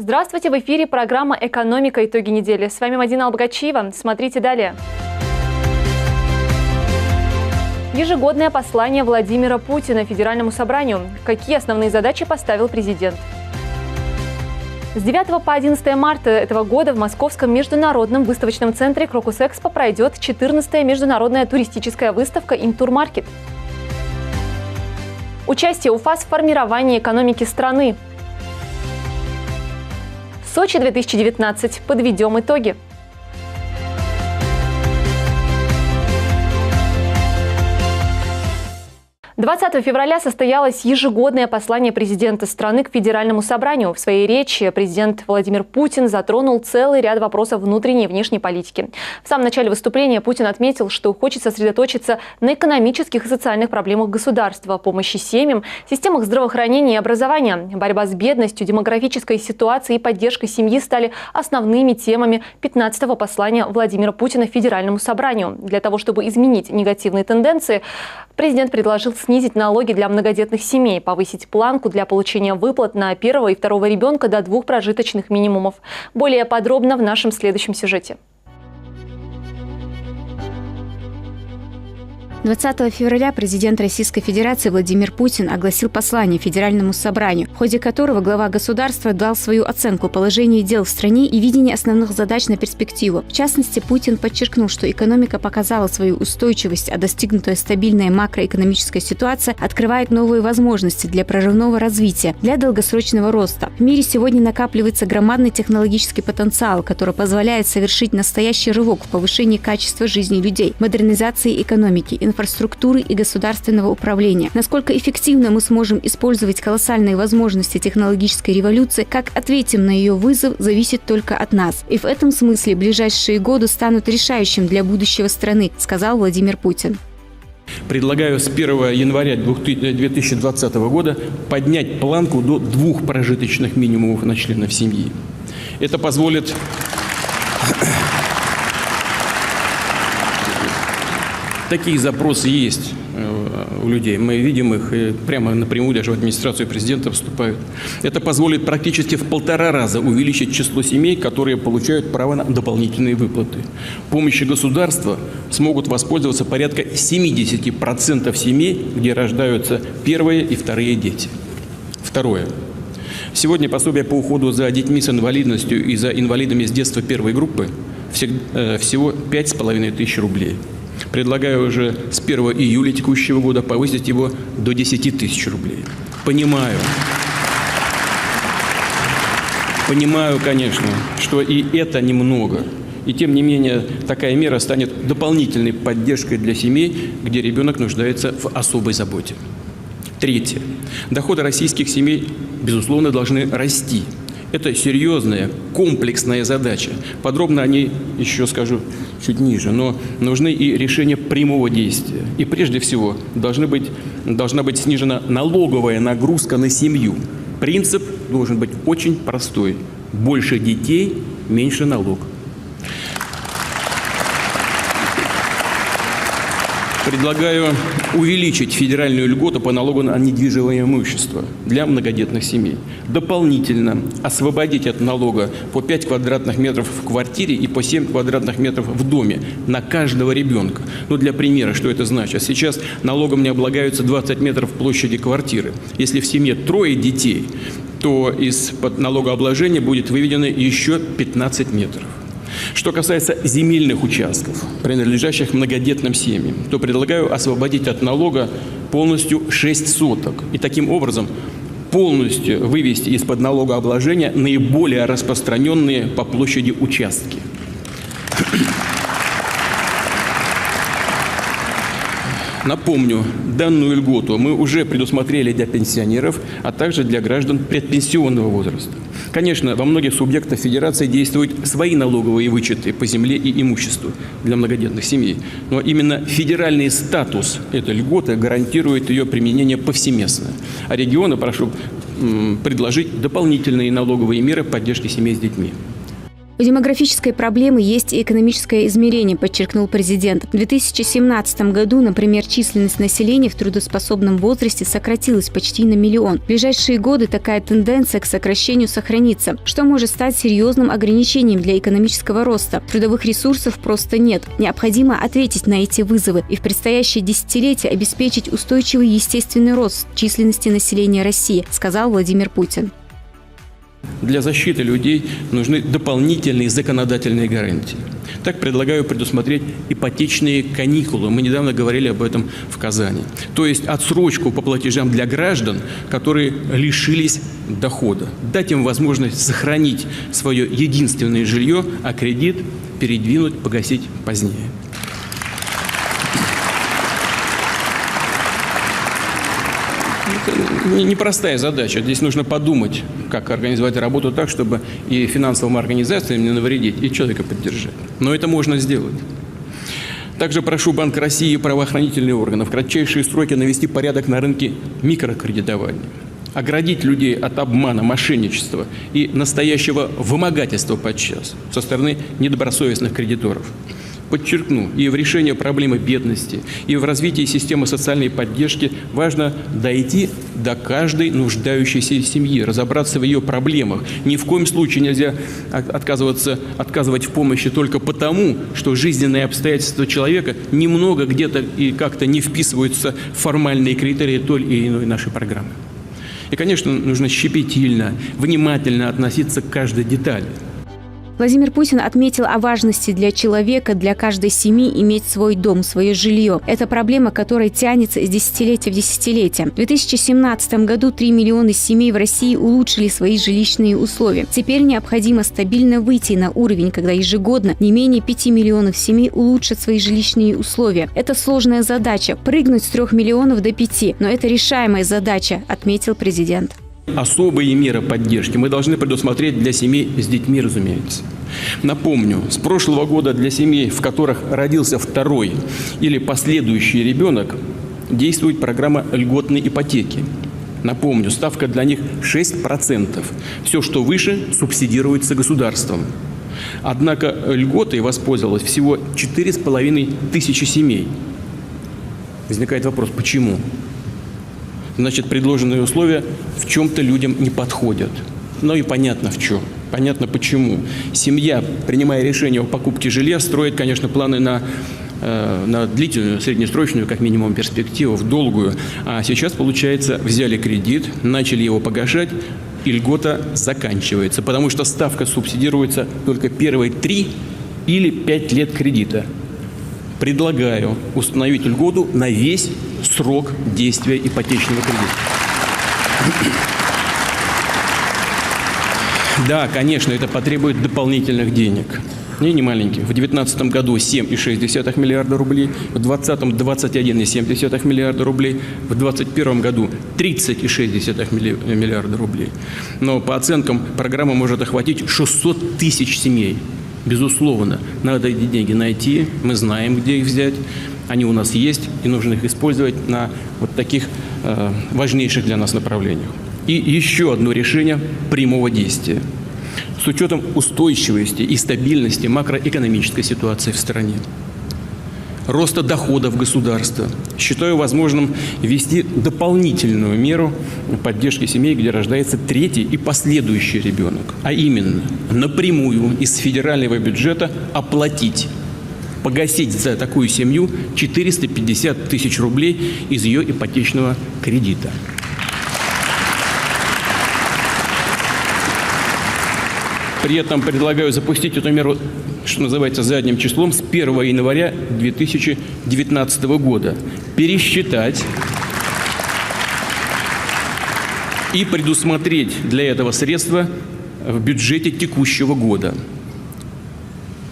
Здравствуйте, в эфире программа «Экономика. Итоги недели». С вами Мадина Албогачиева. Смотрите далее. Ежегодное послание Владимира Путина Федеральному собранию. Какие основные задачи поставил президент? С 9 по 11 марта этого года в Московском международном выставочном центре «Крокус-Экспо» пройдет 14-я международная туристическая выставка «Интурмаркет». Участие УФАС в формировании экономики страны. Сочи 2019. Подведем итоги. 20 февраля состоялось ежегодное послание президента страны к Федеральному собранию. В своей речи президент Владимир Путин затронул целый ряд вопросов внутренней и внешней политики. В самом начале выступления Путин отметил, что хочет сосредоточиться на экономических и социальных проблемах государства, помощи семьям, системах здравоохранения и образования. Борьба с бедностью, демографической ситуацией и поддержка семьи стали основными темами 15-го послания Владимира Путина Федеральному собранию. Для того, чтобы изменить негативные тенденции, президент предложил снизить налоги для многодетных семей, повысить планку для получения выплат на первого и второго ребенка до 2 прожиточных минимумов. Более подробно в нашем следующем сюжете. 20 февраля президент Российской Федерации Владимир Путин огласил послание Федеральному собранию, в ходе которого глава государства дал свою оценку положения дел в стране и видение основных задач на перспективу. В частности, Путин подчеркнул, что экономика показала свою устойчивость, а достигнутая стабильная макроэкономическая ситуация открывает новые возможности для прорывного развития, для долгосрочного роста. В мире сегодня накапливается громадный технологический потенциал, который позволяет совершить настоящий рывок в повышении качества жизни людей, модернизации экономики, инфраструктуры и государственного управления. Насколько эффективно мы сможем использовать колоссальные возможности технологической революции, как ответим на ее вызов, зависит только от нас. И в этом смысле ближайшие годы станут решающим для будущего страны, сказал Владимир Путин. Предлагаю с 1 января 2020 года поднять планку до 2 прожиточных минимумов на членов семьи. Это позволит... Такие запросы есть у людей. Мы видим их и прямо напрямую даже в администрацию президента вступают. Это позволит практически в 1,5 раза увеличить число семей, которые получают право на дополнительные выплаты. Помощью государства смогут воспользоваться порядка 70% семей, где рождаются первые и вторые дети. Второе. Сегодня пособие по уходу за детьми с инвалидностью и за инвалидами с детства первой группы всего 5500 рублей. Предлагаю уже с 1 июля текущего года повысить его до 10 000 рублей. Понимаю, конечно, что и это немного. И тем не менее, такая мера станет дополнительной поддержкой для семей, где ребенок нуждается в особой заботе. Третье. Доходы российских семей, безусловно, должны расти. Это серьезная, комплексная задача. Подробно о ней еще скажу чуть ниже. Но нужны и решения прямого действия. И прежде всего должна быть снижена налоговая нагрузка на семью. Принцип должен быть очень простой. Больше детей, меньше налог. Предлагаю увеличить федеральную льготу по налогу на недвижимое имущество для многодетных семей. Дополнительно освободить от налога по 5 квадратных метров в квартире и по 7 квадратных метров в доме на каждого ребенка. Ну, для примера, что это значит. Сейчас налогом не облагаются 20 метров площади квартиры. Если в семье 3 детей, то из-под налогообложения будет выведено еще 15 метров. Что касается земельных участков, принадлежащих многодетным семьям, то предлагаю освободить от налога полностью 6 соток. И таким образом полностью вывести из-под налогообложения наиболее распространенные по площади участки. Напомню, данную льготу мы уже предусмотрели для пенсионеров, а также для граждан предпенсионного возраста. Конечно, во многих субъектах Федерации действуют свои налоговые вычеты по земле и имуществу для многодетных семей. Но именно федеральный статус этой льготы гарантирует ее применение повсеместно. А регионы прошу предложить дополнительные налоговые меры поддержки семей с детьми. У демографической проблемы есть и экономическое измерение, подчеркнул президент. В 2017 году, например, численность населения в трудоспособном возрасте сократилась почти на 1 миллион. В ближайшие годы такая тенденция к сокращению сохранится, что может стать серьезным ограничением для экономического роста. Трудовых ресурсов просто нет. Необходимо ответить на эти вызовы и в предстоящие десятилетия обеспечить устойчивый естественный рост численности населения России, сказал Владимир Путин. Для защиты людей нужны дополнительные законодательные гарантии. Так предлагаю предусмотреть ипотечные каникулы. Мы недавно говорили об этом в Казани. То есть отсрочку по платежам для граждан, которые лишились дохода. Дать им возможность сохранить свое единственное жилье, а кредит передвинуть, погасить позднее. Это непростая задача. Здесь нужно подумать, как организовать работу так, чтобы и финансовым организациям не навредить, и человека поддержать. Но это можно сделать. Также прошу Банк России и правоохранительные органы в кратчайшие сроки навести порядок на рынке микрокредитования. Оградить людей от обмана, мошенничества и настоящего вымогательства подчас со стороны недобросовестных кредиторов. Подчеркну, и в решении проблемы бедности, и в развитии системы социальной поддержки важно дойти до каждой нуждающейся семьи, разобраться в ее проблемах. Ни в коем случае нельзя отказывать в помощи только потому, что жизненные обстоятельства человека немного где-то и как-то не вписываются в формальные критерии той или иной нашей программы. И, конечно, нужно щепетильно, внимательно относиться к каждой детали. Владимир Путин отметил о важности для человека, для каждой семьи иметь свой дом, свое жилье. Это проблема, которая тянется из десятилетия в десятилетие. В 2017 году 3 миллиона семей в России улучшили свои жилищные условия. Теперь необходимо стабильно выйти на уровень, когда ежегодно не менее 5 миллионов семей улучшат свои жилищные условия. Это сложная задача – прыгнуть с 3 миллионов до 5, но это решаемая задача, отметил президент. Особые меры поддержки мы должны предусмотреть для семей с детьми, разумеется. Напомню, с прошлого года для семей, в которых родился второй или последующий ребенок, действует программа льготной ипотеки. Напомню, ставка для них 6%. Все, что выше, субсидируется государством. Однако льготой воспользовалось всего 4,5 тысячи семей. Возникает вопрос, почему? Значит, предложенные условия в чем-то людям не подходят. Но и понятно в чем. Понятно почему. Семья, принимая решение о покупке жилья, строит, конечно, планы на длительную, среднесрочную, как минимум, перспективу, в долгую. А сейчас, получается, взяли кредит, начали его погашать, и льгота заканчивается. Потому что ставка субсидируется только первые 3 или 5 лет кредита. Предлагаю установить льготу на весь срок действия ипотечного кредита. Да, конечно, это потребует дополнительных денег. И не маленьких. В 2019 году 7,6 миллиарда рублей, в 2020 21,7 миллиарда рублей, в 2021 году 30,6 миллиарда рублей. Но по оценкам программа может охватить 600 тысяч семей. Безусловно, надо эти деньги найти, мы знаем, где их взять, они у нас есть, и нужно их использовать на вот таких важнейших для нас направлениях. И еще одно решение прямого действия. С учетом устойчивости и стабильности макроэкономической ситуации в стране, роста доходов государства, считаю возможным ввести дополнительную меру поддержки семей, где рождается третий и последующий ребенок. А именно, напрямую из федерального бюджета оплатить, погасить за такую семью 450 тысяч рублей из ее ипотечного кредита. При этом предлагаю запустить эту меру, что называется, задним числом с 1 января 2019 года. Пересчитать и предусмотреть для этого средства в бюджете текущего года.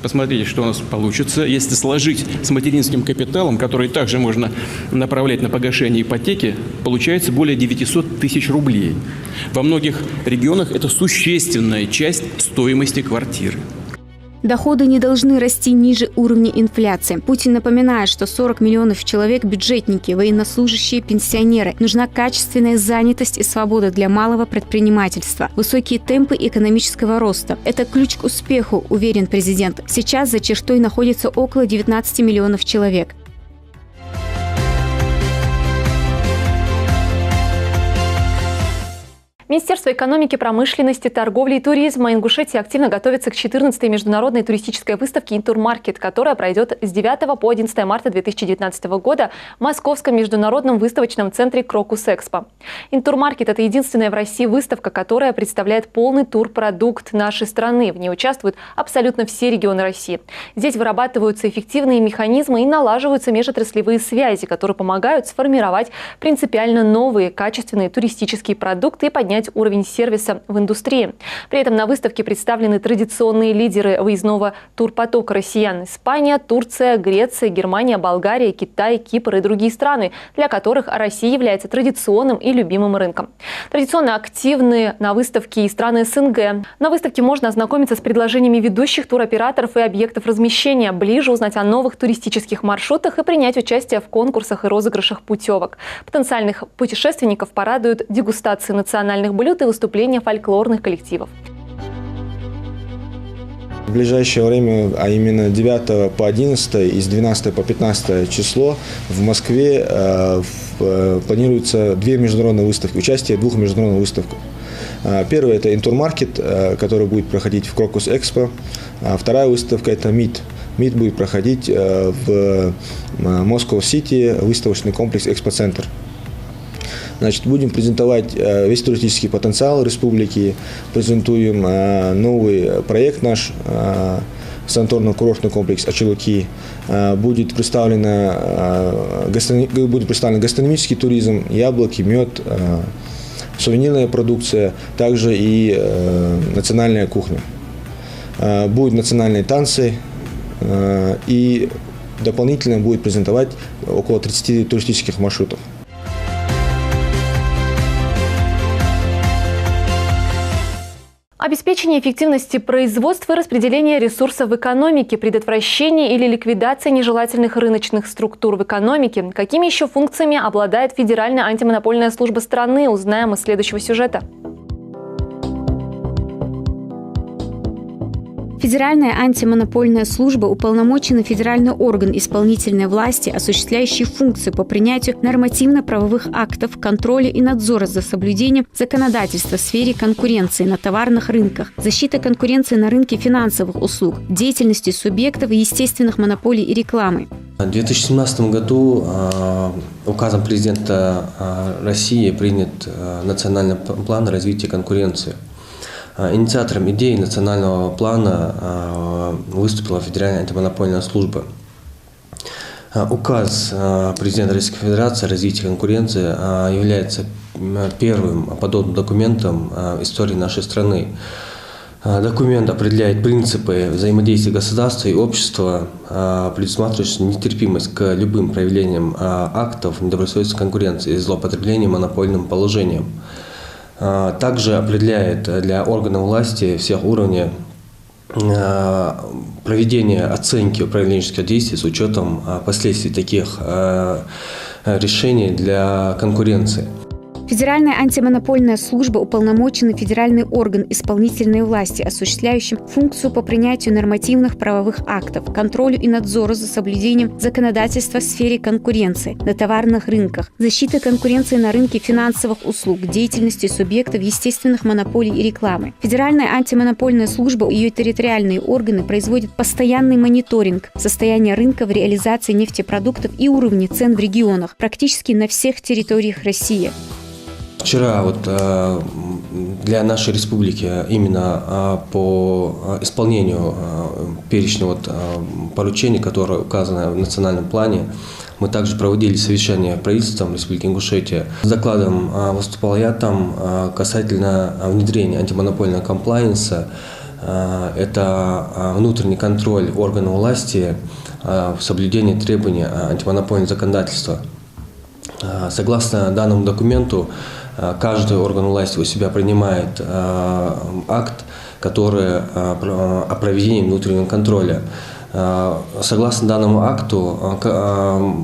Посмотрите, что у нас получится. Если сложить с материнским капиталом, который также можно направлять на погашение ипотеки, получается более 900 тысяч рублей. Во многих регионах это существенная часть стоимости квартиры. Доходы не должны расти ниже уровня инфляции. Путин напоминает, что 40 миллионов человек – бюджетники, военнослужащие, пенсионеры. Нужна качественная занятость и свобода для малого предпринимательства. Высокие темпы экономического роста – это ключ к успеху, уверен президент. Сейчас за чертой находится около 19 миллионов человек. Министерство экономики, промышленности, торговли и туризма Ингушетии активно готовится к 14-й международной туристической выставке «Интурмаркет», которая пройдет с 9 по 11 марта 2019 года в Московском международном выставочном центре «Крокус-Экспо». «Интурмаркет» – это единственная в России выставка, которая представляет полный турпродукт нашей страны. В ней участвуют абсолютно все регионы России. Здесь вырабатываются эффективные механизмы и налаживаются межотраслевые связи, которые помогают сформировать принципиально новые качественные туристические продукты и поднять уровень сервиса в индустрии. При этом на выставке представлены традиционные лидеры выездного турпотока россиян: Испания, Турция, Греция, Германия, Болгария, Китай, Кипр и другие страны, для которых Россия является традиционным и любимым рынком. Традиционно активны на выставке и страны СНГ. На выставке можно ознакомиться с предложениями ведущих туроператоров и объектов размещения, ближе узнать о новых туристических маршрутах и принять участие в конкурсах и розыгрышах путевок. Потенциальных путешественников порадуют дегустации национальных блюд и выступления фольклорных коллективов. В ближайшее время, а именно 9 по 11 и с 12 по 15 число в Москве планируется 2 международные выставки, участие 2 международных выставок. Первая – это «Интурмаркет», который будет проходить в Крокус-Экспо. Вторая выставка – это «МИД». МИД будет проходить в Москва-Сити, выставочный комплекс «Экспоцентр». Значит, будем презентовать весь туристический потенциал республики, презентуем новый проект наш, санаторно-курортный комплекс «Очелуки». Будет представлен гастрономический туризм, яблоки, мед, сувенирная продукция, также и национальная кухня. Будут национальные танцы и дополнительно будет презентовать около 30 туристических маршрутов. Обеспечение эффективности производства и распределения ресурсов в экономике, предотвращение или ликвидация нежелательных рыночных структур в экономике. Какими еще функциями обладает Федеральная антимонопольная служба страны, узнаем из следующего сюжета. Федеральная антимонопольная служба уполномочена федеральный орган исполнительной власти, осуществляющий функции по принятию нормативно-правовых актов, контроля и надзора за соблюдением законодательства в сфере конкуренции на товарных рынках, защиты конкуренции на рынке финансовых услуг, деятельности субъектов естественных монополий и рекламы. В 2017 году указом президента России принят национальный план развития конкуренции. Инициатором идеи национального плана выступила Федеральная антимонопольная служба. Указ президента Российской Федерации о развитии конкуренции является первым подобным документом в истории нашей страны. Документ определяет принципы взаимодействия государства и общества, предусматривающие нетерпимость к любым проявлениям актов недобросовестной конкуренции и злоупотребления монопольным положением. Также определяет для органов власти всех уровней проведение оценки управленческих действий с учетом последствий таких решений для конкуренции. Федеральная антимонопольная служба уполномочена федеральный орган исполнительной власти, осуществляющий функцию по принятию нормативных правовых актов, контролю и надзору за соблюдением законодательства в сфере конкуренции на товарных рынках, защиты конкуренции на рынке финансовых услуг, деятельности субъектов естественных монополий и рекламы. Федеральная антимонопольная служба и ее территориальные органы производят постоянный мониторинг состояния рынка в реализации нефтепродуктов и уровня цен в регионах, практически на всех территориях России. Вчера для нашей республики именно по исполнению перечня поручений, которые указаны в национальном плане, мы также проводили совещание правительством Республики Ингушетия. С докладом выступал я там касательно внедрения антимонопольного комплайенса. Это внутренний контроль органов власти в соблюдении требований антимонопольного законодательства. Согласно данному документу, каждый орган власти у себя принимает акт, которые о проведении внутреннего контроля. Согласно данному акту,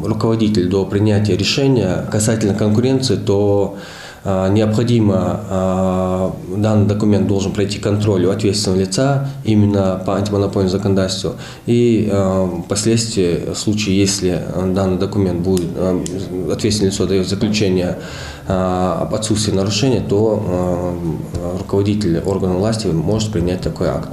руководитель до принятия решения касательно конкуренции, то необходимо, данный документ должен пройти контроль у ответственного лица именно по антимонопольному законодательству. И впоследствии, в случае, если данный документ будет, ответственное лицо дает заключение об отсутствии нарушения, то руководитель органа власти может принять такой акт.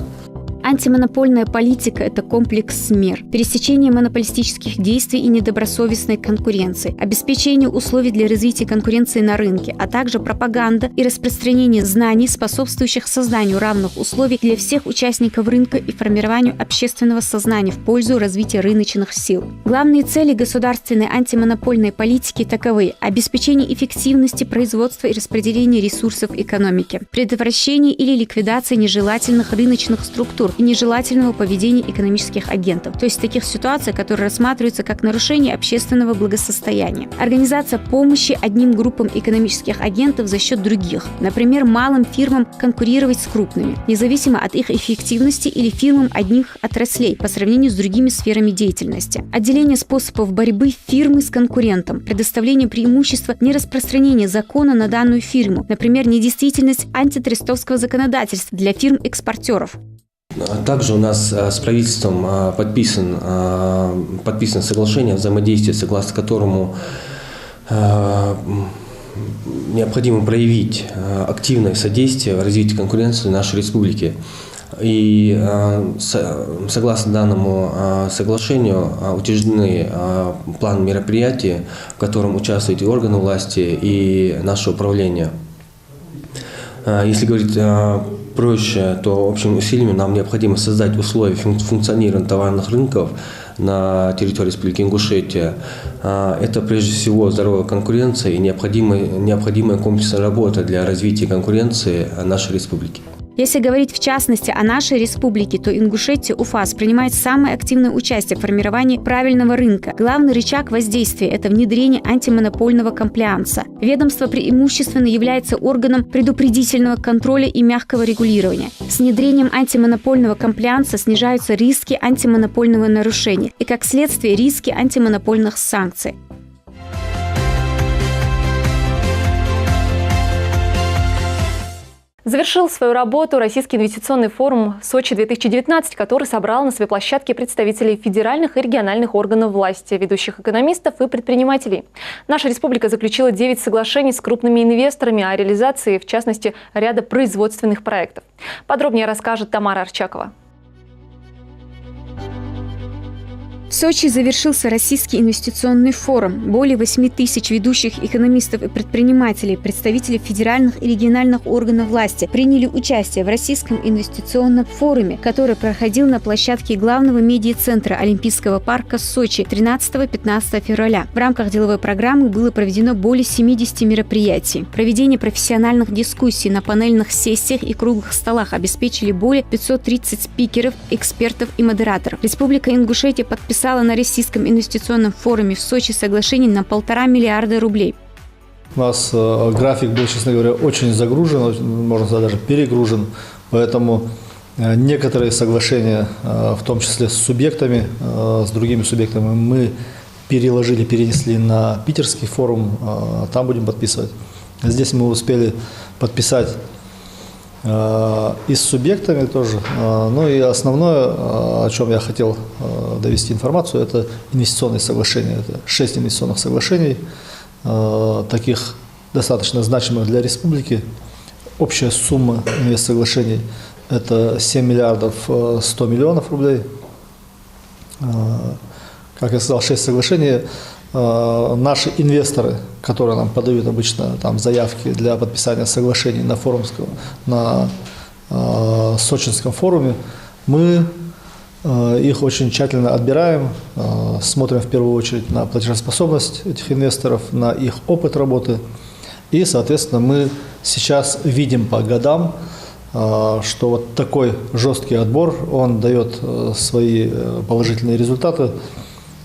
Антимонопольная политика – это комплекс мер, пересечение монополистических действий и недобросовестной конкуренции, обеспечение условий для развития конкуренции на рынке, а также пропаганда и распространение знаний, способствующих созданию равных условий для всех участников рынка и формированию общественного сознания в пользу развития рыночных сил. Главные цели государственной антимонопольной политики таковы: обеспечение эффективности производства и распределения ресурсов экономики, предотвращение или ликвидация нежелательных рыночных структур и нежелательного поведения экономических агентов, то есть таких ситуаций, которые рассматриваются как нарушение общественного благосостояния. Организация помощи одним группам экономических агентов за счет других, например, малым фирмам конкурировать с крупными, независимо от их эффективности, или фирмам одних отраслей по сравнению с другими сферами деятельности. Отделение способов борьбы фирмы с конкурентом, предоставление преимущества нераспространения закона на данную фирму, например, недействительность антитрестовского законодательства для фирм-экспортеров. Также у нас с правительством подписано соглашение о взаимодействии, согласно которому необходимо проявить активное содействие в развитии конкуренции нашей республики. И согласно данному соглашению утверждены план мероприятий, в котором участвуют и органы власти, и наше управление. Если говорить проще, то общими усилиями нам необходимо создать условия функционирования товарных рынков на территории Республики Ингушетия. Это прежде всего здоровая конкуренция и необходимая комплексная работа для развития конкуренции нашей республики. Если говорить в частности о нашей республике, то Ингушетия, УФАС, принимает самое активное участие в формировании правильного рынка. Главный рычаг воздействия – это внедрение антимонопольного комплаенса. Ведомство преимущественно является органом предупредительного контроля и мягкого регулирования. С внедрением антимонопольного комплаенса снижаются риски антимонопольного нарушения и, как следствие, риски антимонопольных санкций. Завершил свою работу Российский инвестиционный форум Сочи-2019, который собрал на своей площадке представителей федеральных и региональных органов власти, ведущих экономистов и предпринимателей. Наша республика заключила 9 соглашений с крупными инвесторами о реализации, в частности, ряда производственных проектов. Подробнее расскажет Тамара Арчакова. В Сочи завершился Российский инвестиционный форум. Более 8 тысяч ведущих экономистов и предпринимателей, представителей федеральных и региональных органов власти приняли участие в Российском инвестиционном форуме, который проходил на площадке главного медиа-центра Олимпийского парка Сочи 13-15 февраля. В рамках деловой программы было проведено более 70 мероприятий. Проведение профессиональных дискуссий на панельных сессиях и круглых столах обеспечили более 530 спикеров, экспертов и модераторов. Республика Ингушетия подписала на Российском инвестиционном форуме в Сочи соглашение на 1,5 миллиарда рублей. У нас график был, честно говоря, очень загружен, можно сказать, даже перегружен, поэтому некоторые соглашения, в том числе с субъектами, с другими субъектами, мы перенесли на питерский форум, там будем подписывать. Здесь мы успели подписать и с субъектами тоже. Ну и основное, о чем я хотел довести информацию, это инвестиционные соглашения. Это 6 инвестиционных соглашений, таких достаточно значимых для республики. Общая сумма инвестсоглашений – это 7 миллиардов 100 миллионов рублей. Как я сказал, 6 соглашений. Наши инвесторы, которые нам подают обычно там заявки для подписания соглашений на Сочинском форуме, мы их очень тщательно отбираем, смотрим в первую очередь на платежеспособность этих инвесторов, на их опыт работы. И, соответственно, мы сейчас видим по годам, что вот такой жесткий отбор, он дает свои положительные результаты.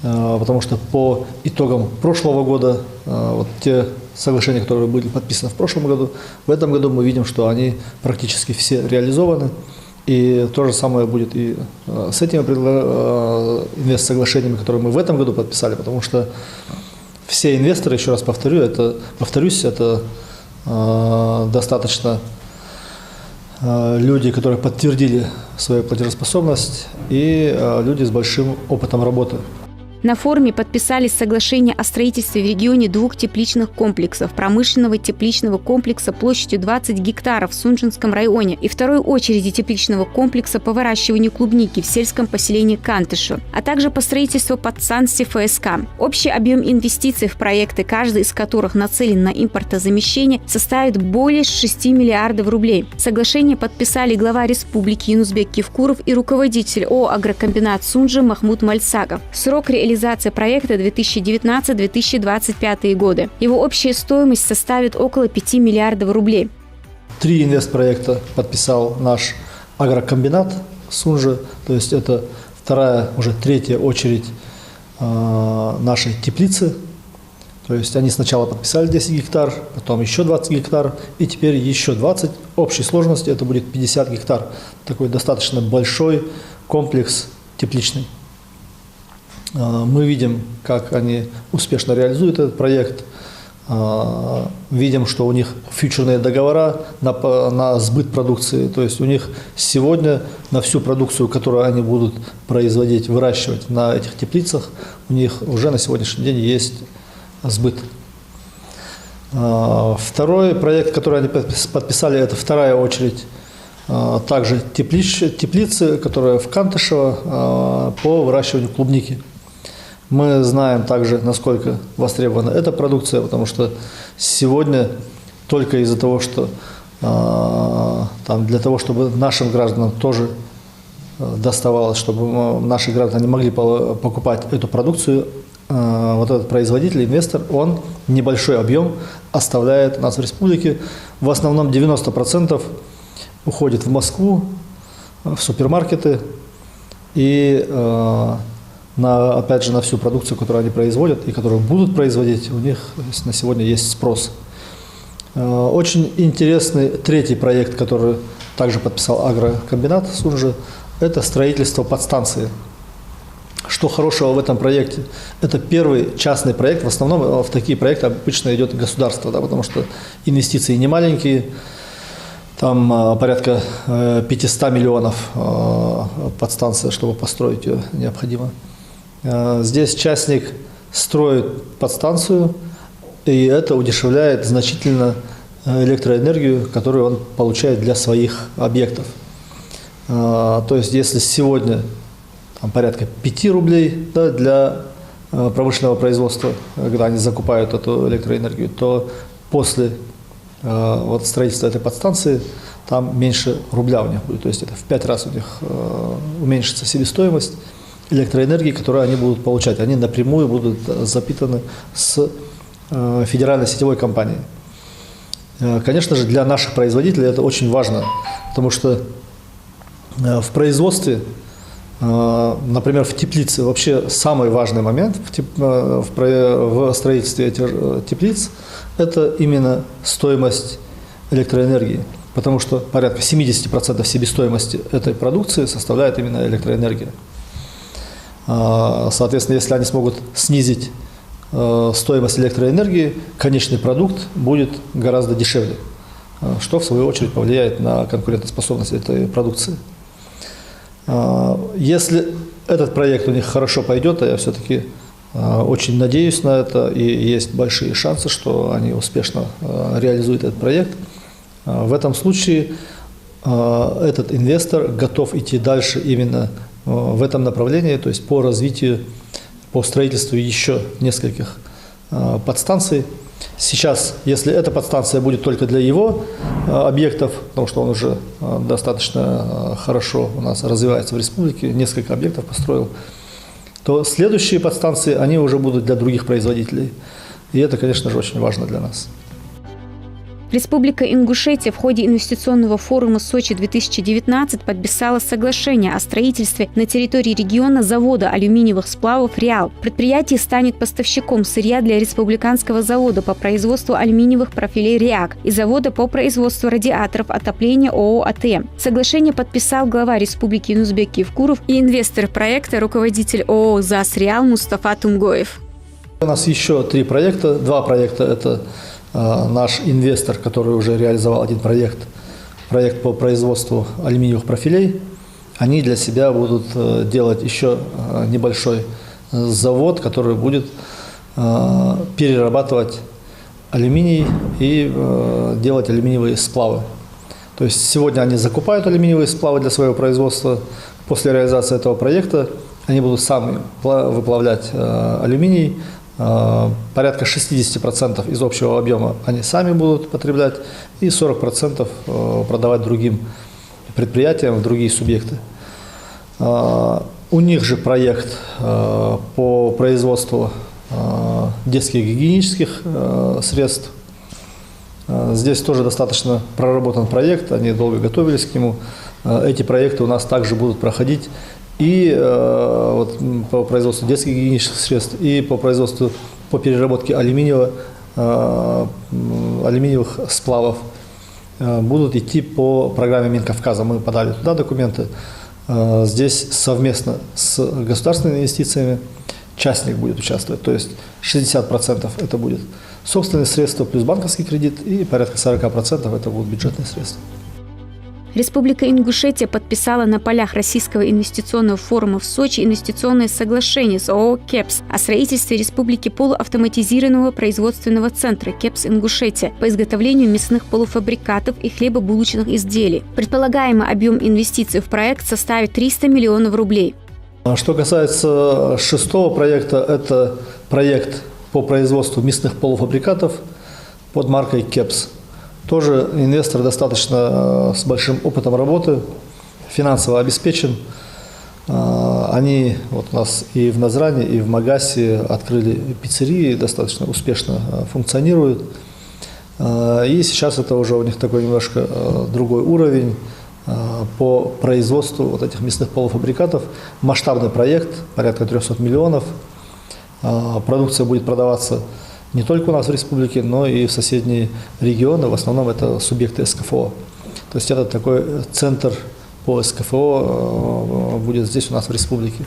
Потому что по итогам прошлого года, вот те соглашения, которые были подписаны в прошлом году, в этом году мы видим, что они практически все реализованы. И то же самое будет и с этими инвест-соглашениями, которые мы в этом году подписали, потому что все инвесторы, еще раз повторюсь, это достаточно люди, которые подтвердили свою платежеспособность, и люди с большим опытом работы. На форуме подписались соглашение о строительстве в регионе 2 тепличных комплексов, промышленного тепличного комплекса площадью 20 гектаров в Сунжинском районе и второй очереди тепличного комплекса по выращиванию клубники в сельском поселении Кантышу, а также по строительству подстанции ФСК. Общий объем инвестиций в проекты, каждый из которых нацелен на импортозамещение, составит более 6 миллиардов рублей. Соглашение подписали глава республики Юнусбек Кивкуров и руководитель ООО «Агрокомбинат Сунжи» Махмуд Мальсагов. Срок реализации проекта 2019-2025 годы. Его общая стоимость составит около 5 миллиардов рублей. 3 инвестпроекта подписал наш агрокомбинат Сунжи, то есть это уже третья очередь нашей теплицы. То есть они сначала подписали 10 гектар, потом еще 20 гектар, и теперь еще 20. Общей сложности это будет 50 гектар. Такой достаточно большой комплекс тепличный. Мы видим, как они успешно реализуют этот проект, видим, что у них фьючерные договора на сбыт продукции, то есть у них сегодня на всю продукцию, которую они будут производить, выращивать на этих теплицах, у них уже на сегодняшний день есть сбыт. Второй проект, который они подписали, это вторая очередь, также теплицы, которая в Кантышево по выращиванию клубники. Мы знаем также, насколько востребована эта продукция, потому что сегодня только из-за того, что для того, чтобы нашим гражданам тоже доставалось, чтобы наши граждане могли покупать эту продукцию, вот этот производитель, инвестор, он небольшой объем оставляет у нас в республике. В основном 90% уходит в Москву, в супермаркеты и опять же, на всю продукцию, которую они производят и которую будут производить, у них на сегодня есть спрос. Очень интересный третий проект, который также подписал агрокомбинат Сунжи, это строительство подстанции. Что хорошего в этом проекте? Это первый частный проект. В основном в такие проекты обычно идет государство, потому что инвестиции не маленькие. Там порядка 500 миллионов подстанция, чтобы построить ее, необходимо. Здесь частник строит подстанцию, и это удешевляет значительно электроэнергию, которую он получает для своих объектов. То есть, если сегодня порядка 5 рублей для промышленного производства, когда они закупают эту электроэнергию, то после строительства этой подстанции там меньше рубля у них будет. То есть, это в 5 раз у них уменьшится себестоимость электроэнергии, которую они будут получать. Они напрямую будут запитаны с федеральной сетевой компанией. Конечно же, для наших производителей это очень важно, потому что в производстве, например, в теплице, вообще самый важный момент в строительстве этих теплиц – это именно стоимость электроэнергии, потому что порядка 70% себестоимости этой продукции составляет именно электроэнергия. Соответственно, если они смогут снизить стоимость электроэнергии, конечный продукт будет гораздо дешевле, что в свою очередь повлияет на конкурентоспособность этой продукции. Если этот проект у них хорошо пойдет, а я все-таки очень надеюсь на это, и есть большие шансы, что они успешно реализуют этот проект, в этом случае этот инвестор готов идти дальше именно в этом направлении, то есть по развитию, по строительству еще нескольких подстанций. Сейчас, если эта подстанция будет только для его объектов, потому что он уже достаточно хорошо у нас развивается в республике, несколько объектов построил, то следующие подстанции, они уже будут для других производителей. И это, конечно же, очень важно для нас. Республика Ингушетия в ходе инвестиционного форума Сочи-2019 подписала соглашение о строительстве на территории региона завода алюминиевых сплавов «Реал». Предприятие станет поставщиком сырья для республиканского завода по производству алюминиевых профилей «РЕАК» и завода по производству радиаторов отопления ООО «АТМ». Соглашение подписал глава Республики Юнузбек Евкуров и инвестор проекта, руководитель ООО «ЗАС Реал» Мустафа Тумгоев. У нас еще 3 проекта. 2 проекта – это наш инвестор, который уже реализовал один проект по производству алюминиевых профилей. Они для себя будут делать еще небольшой завод, который будет перерабатывать алюминий и делать алюминиевые сплавы. То есть сегодня они закупают алюминиевые сплавы для своего производства. После реализации этого проекта они будут сами выплавлять алюминий. Порядка 60% из общего объема они сами будут потреблять и 40% продавать другим предприятиям, в другие субъекты. У них же проект по производству детских гигиенических средств. Здесь тоже достаточно проработан проект, они долго готовились к нему. Эти проекты у нас также будут проходить и вот, по производству детских гигиенических средств, и по производству, по переработке алюминиевых сплавов будут идти по программе Минкавказа. Мы подали туда документы. Здесь совместно с государственными инвестициями частник будет участвовать, то есть 60% это будет собственные средства плюс банковский кредит, и порядка 40% это будут бюджетные средства. Республика Ингушетия подписала на полях Российского инвестиционного форума в Сочи инвестиционное соглашение с ООО «КЕПС» о строительстве Республики полуавтоматизированного производственного центра «КЕПС Ингушетия» по изготовлению мясных полуфабрикатов и хлебобулочных изделий. Предполагаемый объем инвестиций в проект составит 300 миллионов рублей. Что касается 6-го проекта, это проект по производству мясных полуфабрикатов под маркой «КЕПС». Тоже инвестор достаточно с большим опытом работы, финансово обеспечен. Они вот у нас и в Назране, и в Магасе открыли пиццерии, достаточно успешно функционируют. И сейчас это уже у них такой немножко другой уровень по производству вот этих мясных полуфабрикатов. Масштабный проект, порядка 300 миллионов. Продукция будет продаваться не только у нас в республике, но и в соседние регионы. В основном это субъекты СКФО. То есть это такой центр по СКФО будет здесь у нас в республике.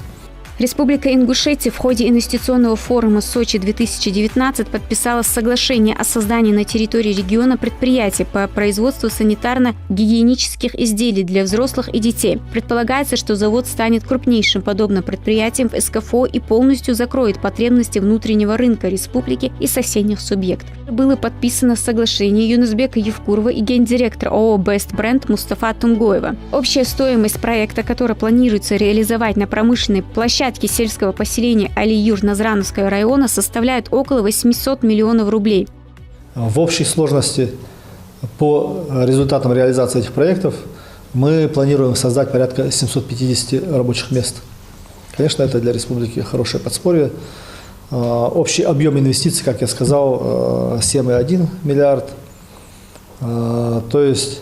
Республика Ингушетия в ходе инвестиционного форума Сочи-2019 подписала соглашение о создании на территории региона предприятия по производству санитарно-гигиенических изделий для взрослых и детей. Предполагается, что завод станет крупнейшим подобным предприятием в СКФО и полностью закроет потребности внутреннего рынка республики и соседних субъектов. Было подписано соглашение Юнузбека Евкурова и гендиректора ООО «Бест Бренд» Мустафа Тумгоева. Общая стоимость проекта, который планируется реализовать на промышленной площадке сельского поселения Али-Юр Назрановского района, составляет около 800 миллионов рублей. В общей сложности по результатам реализации этих проектов мы планируем создать порядка 750 рабочих мест. Конечно, это для республики хорошее подспорье. Общий объем инвестиций, как я сказал, 7,1 миллиард. То есть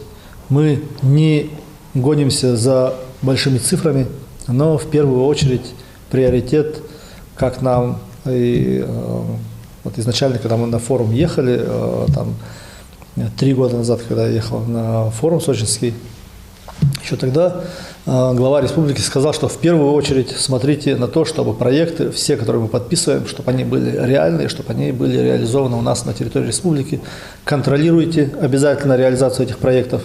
мы не гонимся за большими цифрами, но в первую очередь приоритет, как нам и вот изначально, когда мы на форум ехали, там 3 года назад, когда я ехал на форум сочинский, еще тогда глава республики сказал, что в первую очередь смотрите на то, чтобы проекты, все, которые мы подписываем, чтобы они были реальные, чтобы они были реализованы у нас на территории республики. Контролируйте обязательно реализацию этих проектов,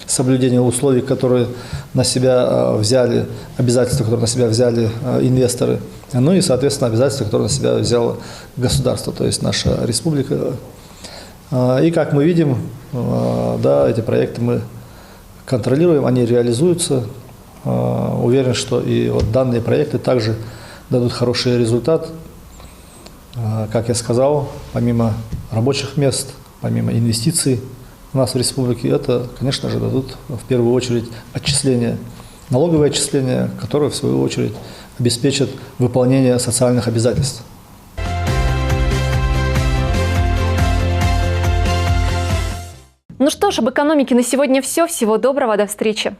соблюдение условий, которые на себя взяли, обязательства, которые на себя взяли инвесторы, ну и, соответственно, обязательства, которые на себя взяло государство, то есть наша республика. И как мы видим, да, эти проекты мы контролируем, они реализуются. Уверен, что и вот данные проекты также дадут хороший результат. Как я сказал, помимо рабочих мест, помимо инвестиций у нас в республике, это, конечно же, дадут в первую очередь отчисления, налоговые отчисления, которые в свою очередь обеспечат выполнение социальных обязательств. Ну что ж, об экономике на сегодня все. Всего доброго, до встречи.